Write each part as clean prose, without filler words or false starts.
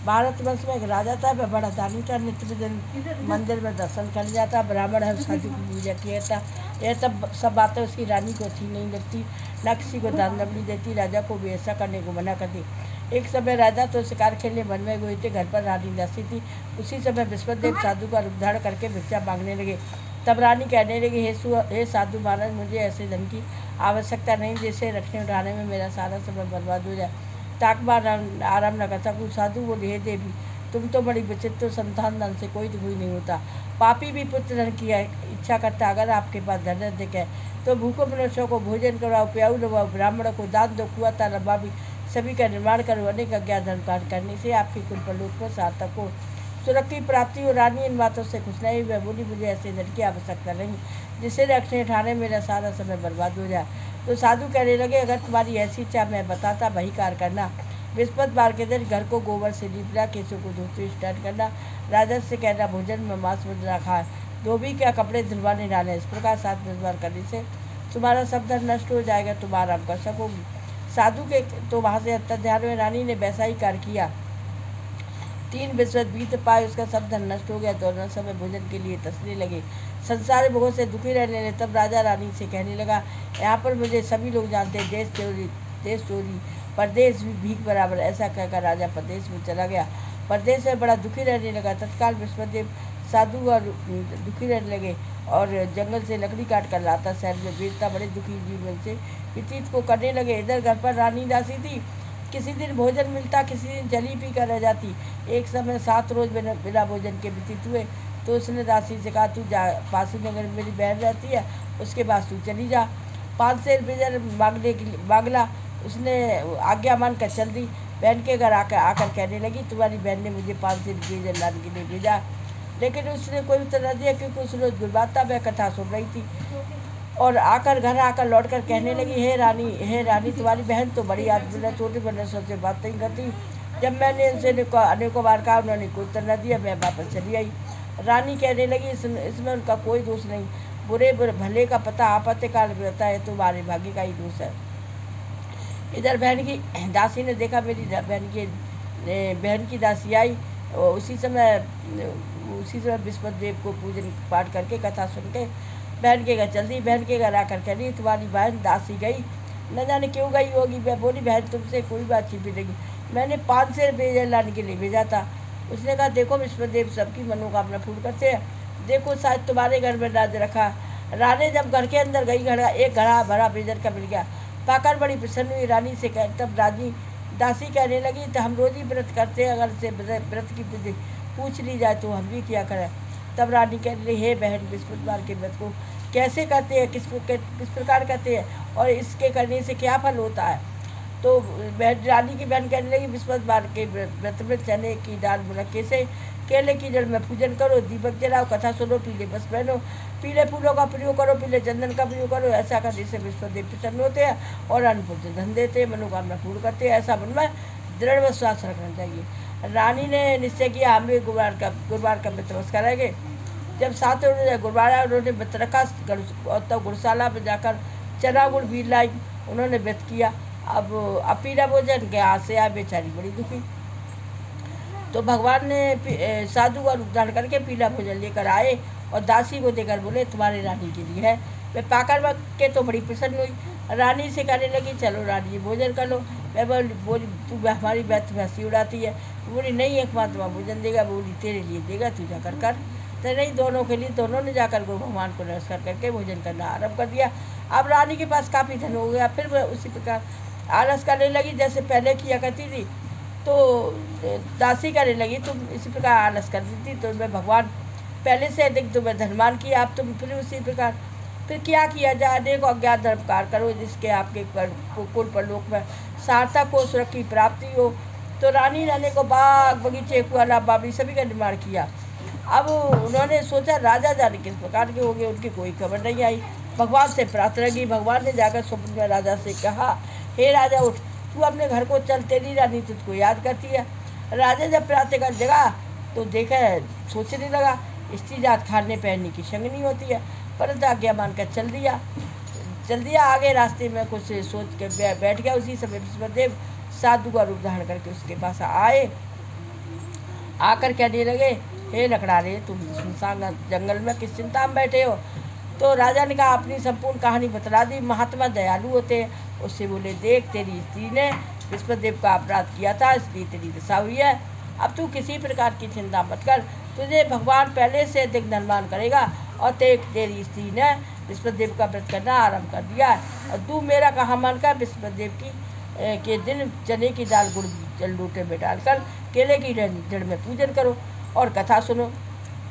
भारत वर्ष में एक राजा था, वह बड़ा दानी था, नित्य दिन मंदिर में दर्शन कर जाता, ब्राह्मण है साधु की पूजा किया था। यह तब सब बातें उसकी रानी को अच्छी नहीं लगती, न किसी को दान दक्षिणा देती, राजा को भी ऐसा करने को मना करती। एक समय राजा तो शिकार खेलने वन में गए थे, घर पर रानी दासी थी। उसी समय विश्वदेव साधु का रूप धारण करके भिक्षा मांगने लगे। तब रानी कहने लगी, हे साधु महाराज, मुझे ऐसे धन की आवश्यकता नहीं जिसे रखने उठाने में मेरा सारा समय बर्बाद हो जाए, ताक बार आराम न कर सकूँ। साधु बोले, हे देवी, तुम तो बड़ी विचित्र संतान, धन से कोई दुखी नहीं होता। पापी भी पुत्र धन की इच्छा करता। अगर आपके पास धन अधिक है तो भूखों मनुष्यों को भोजन करवाओ, प्याऊ लगाओ, ब्राह्मणों को दान दो, कुआ तालाब भी सभी का निर्माण करो। अनेक अज्ञात धन कार्य करने से आपकी कुल परलोक में सार्थक हो, सुरक्षा की प्राप्ति हो। रानी इन बातों से खुश नहीं। वह बोली, मुझे ऐसे धन की आवश्यकता नहीं जिसे रखने उठाने मेरा सारा समय बर्बाद हो जाए। तो साधु कहने लगे, अगर तुम्हारी ऐसी इच्छा मैं बताता वही कार्य करना। बृहस्पतिवार के दिन घर को गोबर से लीपना, केशों को धोते स्टार्ट करना, राजा से कहना भोजन में मांस मुद्रा खाए, धोबी क्या कपड़े धुलवाने डाले। इस प्रकार 7 बृहस्पतिवार करने से तुम्हारा सब धन नष्ट हो जाएगा, तुम आराम कर सकोगी। साधु के तो वहाँ से अंतर्ध्यान में रानी ने वैसा ही कार्य किया। 3 बृहस्पति बीत पाए, उसका सब धन नष्ट हो गया। दोनों समय भोजन के लिए तरसने लगे, संसार भोगों से दुखी रहने लगे। तब राजा रानी से कहने लगा, यहाँ पर मुझे सभी लोग जानते हैं, देश चोरी परदेश भी भीख बराबर। ऐसा कहकर राजा परदेश में चला गया। परदेश में बड़ा दुखी रहने लगा। तत्काल विश्वदेव साधु और दुखी रहने लगे और जंगल से लकड़ी काट कर लाता, शहर में बेचता, बड़े दुखी जीवन से व्यतीत को करने लगे। इधर घर पर रानी दासी थी, किसी दिन भोजन मिलता, किसी दिन जली पी कर रह जाती। एक समय 7 रोज बिना भोजन के व्यतीत हुए तो उसने दासी से कहा, तू जा, पासी में अगर मेरी बहन रहती है उसके पास तू चली जा। 5 सेर बेजर मांगला, उसने आज्ञा मान कर चल दी। बहन के घर आकर कहने लगी, तुम्हारी बहन ने मुझे 5 सेर बेजर लाने के लिए भेजा, लेकिन उसने कोई उत्तर न दिया, क्योंकि उस रोज गुलबाता वह कथा सुन रही थी। और घर आकर लौटकर कहने लगी, हे रानी, तुम्हारी बहन तो बड़ी आदमी है, छोटे बड़े सबसे बात नहीं करती। जब मैंने उनसे अनेकों बार कहा, उन्होंने कोई उत्तर न दिया, मैं वापस चली आई। रानी कहने लगी, इसमें उनका कोई दोष नहीं, बुरे भले का पता आपत्तिकाल में रहता है, तुम्हारे भाग्य का ही दोष है। इधर बहन की दासी ने देखा, मेरी बहन की दासी आई। उसी समय विश्वदेव को पूजन पाठ करके कथा सुन के बहन के घर चल दी। बहन के घर आकर कह रही, तुम्हारी बहन दासी गई, न जाने क्यों गई होगी। वह बोली, बहन तुमसे कोई बात छिपी नहीं, मैंने 5 सेर बेजर लाने के लिए भेजा था। उसने कहा, देखो विश्वदेव सबकी मनोकामना पूर्ण करते हैं, देखो शायद तुम्हारे घर में राज रखा। रानी जब घर के अंदर गई, एक घड़ा भरा बेजर का मिल गया, पाकर बड़ी प्रसन्न हुई। रानी से तब रानी दासी कहने लगी, तो हम रोज ही व्रत करते हैं, अगर से व्रत की पूछ ली जाए तो हम भी क्या करें। तब रानी कहने लगी, हे बहन, बृहस्पतिवार के व्रत को कैसे करते हैं, किस प्रकार करते हैं और इसके करने से क्या फल होता है। तो रानी की बहन कहने लगी, बृहस्पतिवार के व्रत में चने की दाल मुनक्के से केले की जड़ में पूजन करो, दीपक जलाओ, कथा सुनो, पीले वस्त्र पहनो, पीले फूलों का प्रयोग करो, पीले चंदन का प्रयोग करो। ऐसा करने से विश्वदेव प्रसन्न होते हैं और अन्न धन देते हैं, मनोकामना पूर्ण करते हैं। ऐसा मन में दृढ़ विश्वास रखना चाहिए। रानी ने निश्चय किया, हम भी गुरुवार का व्रत करेंगे। जब 7 गुरुवार आया, उन्होंने व्रत रखा, तब गुरुशाला में जाकर चना गुड़ भी लाई, उन्होंने व्रत किया। अब पीला भोजन के हाथ से आए, बेचारी बड़ी दुखी। तो भगवान ने साधु का रूप धारण करके पीला भोजन लेकर आए और दासी को देकर बोले, तुम्हारे रानी के लिए है। वे पाकर के तो बड़ी प्रसन्न हुई। रानी से कहने लगी, चलो रानी भोजन कर लो। मैं बोली, तू हमारी बात हंसी उड़ाती है। बोली, नहीं, एक बार तुम्हारा भोजन देगा। बोली, तेरे लिए देगा, तू जाकर कर। तो नहीं, दोनों के लिए, दोनों ने जाकर गुरु भगवान को नमस्कार करके भोजन करना आरम्भ कर दिया। अब रानी के पास काफ़ी धन हो गया। फिर वह उसी प्रकार आलस करने लगी जैसे पहले किया करती थी। तो दासी करने लगी, तुम इसी प्रकार आलस करती थी, तो मैं भगवान पहले से अधिक तुम्हें धनवान किया, आप तुम फिर उसी प्रकार फिर क्या किया जाए। अनेक अज्ञात धर्मकार करो, जिसके आपके कुल परलोक में सार्थक हो, सुरक्षा की प्राप्ति हो। तो रानी ने को बाग बगीचे, कुआला बाबरी सभी का निर्माण किया। अब उन्होंने सोचा, राजा जाने किस प्रकार के हो गए, उनकी कोई खबर नहीं आई। भगवान से प्रार्थना की। भगवान ने जाकर स्वप्न में राजा से कहा, हे राजा उठ, तू अपने घर को चल, तेरी रानी तुझको याद करती है। राजा जब प्रातः कर जगा तो देखा, सोचने लगा, स्त्री जात खाने पहनने की संगनी होती है, परंतु आज्ञा मानकर चल दिया। आगे रास्ते में कुछ सोच के बैठ गया। उसी समय विश्वदेव साधु का रूप धारण करके उसके पास आए आकर कहने लगे, हे लकड़ारे, तुम सुनसान जंगल में किस चिंता में बैठे हो? तो राजा ने कहा, अपनी संपूर्ण कहानी बतला दी। महात्मा दयालु होते हैं। उससे बोले, देख, तेरी स्त्री ने विश्वदेव का अपराध किया था, इसलिए तेरी दशा हुई है। अब तू किसी प्रकार की चिंता मत कर, तुझे भगवान पहले से अधिक धनवान करेगा। और तेरी स्त्री ने विश्वदेव का व्रत करना आरंभ कर दिया है। और तू मेरा कहा मानकर विश्वदेव के दिन चने की दाल गुड़ जल लोटे में डालकर केले की जड़ में पूजन करो और कथा सुनो।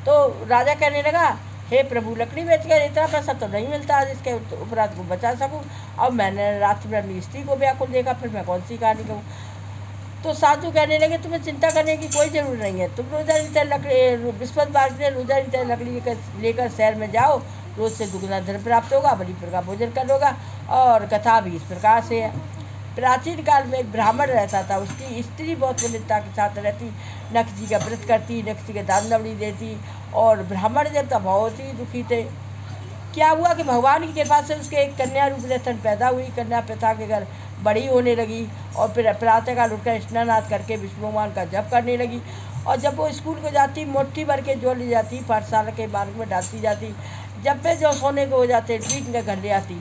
तो राजा कहने लगा, हे प्रभु, लकड़ी बेचकर इतना पैसा तो नहीं मिलता जिसके अपराध को बचा सकूं। अब मैंने रात्रि में अपनी स्त्री को व्याकुल देखा, फिर मैं कौन सी कहानी कहूँ? तो साधु कहने लगे, तुम्हें चिंता करने की कोई जरूरत नहीं है। तुम रोजानी लकड़ी बृहस्पतिवार से रोजानी लकड़ी लेकर शहर में जाओ, रोज से दुगना धन प्राप्त होगा, बड़ी प्रकार भोजन कर लोगा। और कथा भी इस प्रकार से है। प्राचीन काल में एक ब्राह्मण रहता था। उसकी स्त्री बहुत विनम्रता के साथ रहती, नक्ष जी का व्रत करती, नक्ष जी के दान दवड़ी देती। और ब्राह्मण देवता बहुत ही दुखी थे। क्या हुआ कि भगवान की कृपा से उसके एक कन्या रूप रतन पैदा हुई। कन्या पिता के घर बड़ी होने लगी और फिर प्रातःकाल उठकर स्नानाद करके विष्णु भगवान का जप करने लगी। और जब वो स्कूल को जाती, मुट्ठी भर के जो ले जाती, पाठशाला के मार्ग में डालती जाती। जब वे जो सोने को हो जाते, पीट के घर ले आती।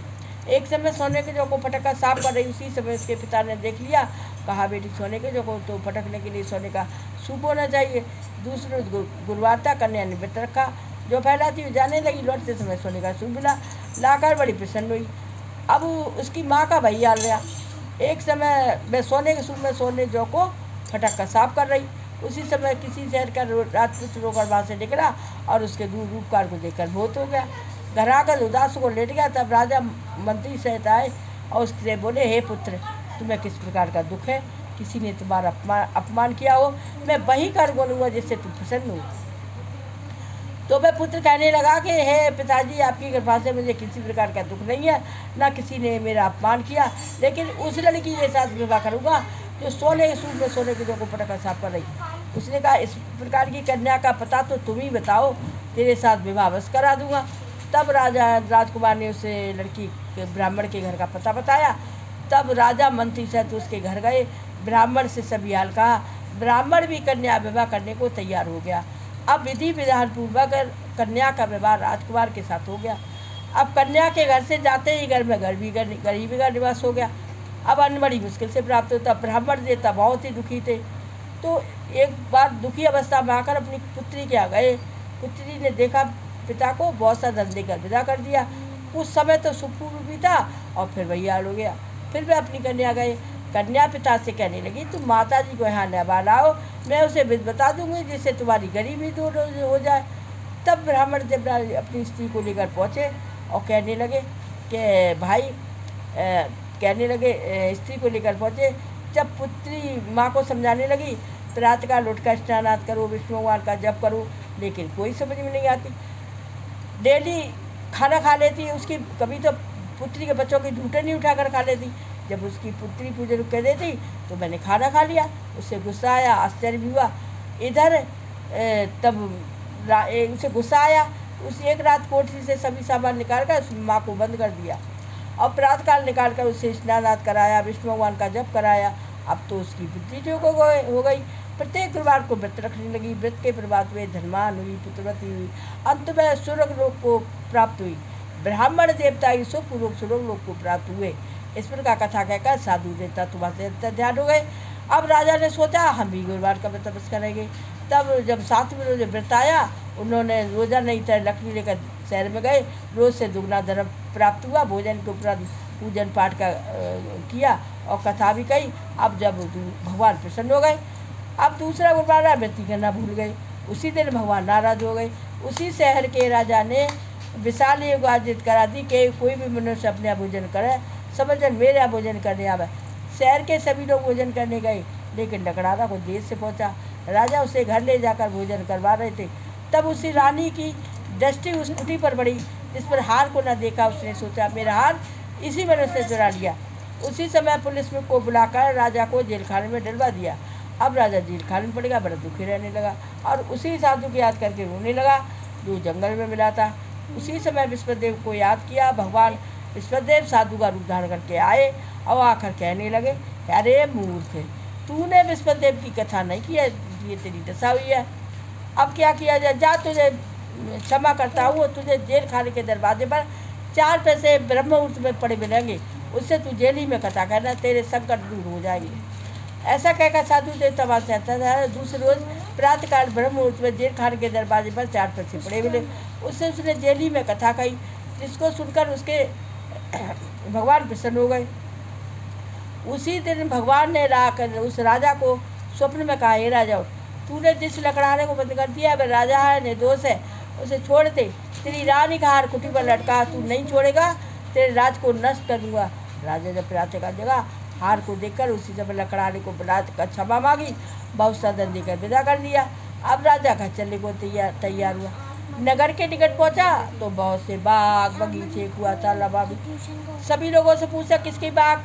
एक समय सोने के जो को फटक साफ कर रही, उसी समय उसके पिता ने देख लिया। कहा, बेटी, सोने के जो को तो फटकने के लिए सोने का सूप होना चाहिए। दूसरे गुरुवार था, कन्या ने व्रत रखा। जो फैलाती हुई जाने लगी, लौटते समय सोने का सूप मिला, लाकर बड़ी प्रसन्न हुई। अब उसकी माँ का भैया आ गया। एक समय वह सोने के सूप में सोने जो को फटक कर साफ कर रही। उसी समय किसी शहर का राजपुत्र रोकर वहाँ से निकला और उसके दूर रूपकार को देखकर बहुत हो गया। घर आकर उदास को लेट गया। तब राजा मंत्री सहित आए और उससे बोले, हे पुत्र, तुम्हें किस प्रकार का दुख है? किसी ने तुम्हारा अपमान किया हो? मैं वही कर बोलूँगा जिससे तुम प्रसन्न हो। तो वह पुत्र कहने लगा कि हे पिताजी, आपकी कृपा से मुझे किसी प्रकार का दुख नहीं है, ना किसी ने मेरा अपमान किया, लेकिन उस लड़की के साथ विवाह करूँगा जो सोने के सूप में सोने के जो को पटक साफ कर रही। उसने कहा, इस प्रकार की कन्या का पता तो तुम ही बताओ, तेरे साथ विवाह बस करा दूँगा। तब राजकुमार ने उसे लड़की के ब्राह्मण के घर का पता बताया। तब राजा मंत्री सहित उसके घर गए, ब्राह्मण से सभी हाल कहा। ब्राह्मण भी कन्या विवाह करने को तैयार हो गया। अब विधि विधान पूर्वक कन्या का विवाह राजकुमार के साथ हो गया। अब कन्या के घर से जाते ही घर में गरीबी का निवास हो गया। अब अन्न बड़ी मुश्किल से प्राप्त होता। ब्राह्मण देवता बहुत ही दुखी थे। तो एक बार दुखी अवस्था में आकर अपनी पुत्री के यहाँ गए। पुत्री ने देखा पिता को, बहुत सा धन देकर विदा कर दिया। उस समय तो सुखपूर्व भी था और फिर वही हाल हो गया। फिर वे अपनी कन्या गए। कन्या पिता से कहने लगी, तुम माता जी को यहाँ न लाओ, मैं उसे विध बता दूंगी जिससे तुम्हारी गरीबी दूर हो जाए। तब ब्राह्मण जब अपनी स्त्री को लेकर पहुँचे और कहने लगे कि भाई स्त्री को लेकर पहुँचे। जब पुत्री माँ को समझाने लगी, प्रातःकाल उठकर स्नानाद करो, विष्णु भगवान का जप करो, लेकिन कोई समझ में नहीं आती। डेली खाना खा लेती उसकी, कभी तो पुत्री के बच्चों की ढूंढे नहीं उठाकर खा लेती। जब उसकी पुत्री पूजन कह देती तो मैंने खाना खा लिया। उससे गुस्सा आया, आश्चर्य भी हुआ। इधर तब उसे गुस्सा आया। उस एक रात कोठरी से सभी सामान निकाल कर उस माँ को बंद कर दिया और प्रातःकाल निकाल कर उससे स्नानाद कराया, विष्णु भगवान का जप कराया। अब तो उसकी बुद्धि ठीक हो गई। प्रत्येक गुरुवार को व्रत रखने लगी। व्रत के प्रभाव वे धनवान हुई, पुत्रवती हुई, अंत में स्वर्ग लोक को प्राप्त हुई। ब्राह्मण देवता ही सुखपूर्वक स्वर्ग लोक को प्राप्त हुए। इस प्रकार कथा कहकर साधु देवता तुम्हारे ध्यान हो गए। अब राजा ने सोचा, हम भी गुरुवार का व्रत बस करेंगे। तब जब 7 रोज व्रत आया, उन्होंने रोजा नहीं तरह लकड़ी लेकर शहर में गए। रोज से दुगना धर्म प्राप्त हुआ। भोजन के उपरांत पूजन पाठ का किया और कथा भी कही। अब जब भगवान प्रसन्न हो गए, अब दूसरा गुरुवार व्रत करना भूल गए। उसी दिन भगवान नाराज हो गए। उसी शहर के राजा ने विशाल योग आयोजित करा दी कि कोई भी मनुष्य अपने भोजन करे, समझन मेरा भोजन करने आवे। शहर के सभी लोग भोजन करने गए, लेकिन लकड़ारा को देर से पहुंचा। राजा उसे घर ले जाकर भोजन करवा रहे थे। तब उसी रानी की दृष्टि उस कुटी पर पड़ी जिस पर हार को न देखा। उसने सोचा, मेरा हार इसी मनुष्य से चुरा लिया। उसी समय पुलिस में को बुलाकर राजा को जेल खाने में डलवा दिया। अब राजा जेल खाने में पड़ गया, बड़ा दुखी रहने लगा और उसी साधु को याद करके रोने लगा जो जंगल में मिला था। उसी समय विश्वदेव को याद किया। भगवान विश्वदेव साधु का रूप धारण करके आए और आकर कहने लगे, अरे मूर्ख, तूने विश्वदेव की कथा नहीं इसलिए तेरी दशा हुई है। अब क्या किया जाए, जा तुझे क्षमा करता हूँ, तुझे जेल खाने के दरवाजे पर 4 पैसे ब्रह्म मुहूर्त में पड़े मिलेंगे, उससे तू जेल ही में कथा करना, तेरे संकट दूर हो जाएंगे। ऐसा कहकर साधु देवता वहाँ से आता था। दूसरे रोज प्रातःकाल ब्रह्म मुहूर्त में जेल खाने के दरवाजे पर 4 पैसे पड़े मिले, उससे उसने जेल ही में कथा कही, जिसको सुनकर उसके भगवान प्रसन्न हो गए। उसी दिन भगवान ने उस राजा को स्वप्न में कहा, हे राजा, तूने जिस लकड़हारे को बंद कर दिया वह राजा है, निर्दोष है, उसे छोड़ दे। तेरी रानी का हार कुटी पर लटका, तू नहीं छोड़ेगा, तेरे राज को नष्ट कर दूंगा। राजा जब प्रातःकाल जगह, हार को देखकर उसी समय लकड़हारे को बुला कर क्षमा मांगी, बहुत सा दंड देकर विदा कर दिया। अब राजा घर चलने को तैयार हुआ। नगर के निकट पहुंचा तो बहुत से बाग, बगीचे, कुआं, तालाब, सभी लोगों से पूछा, किसकी बाग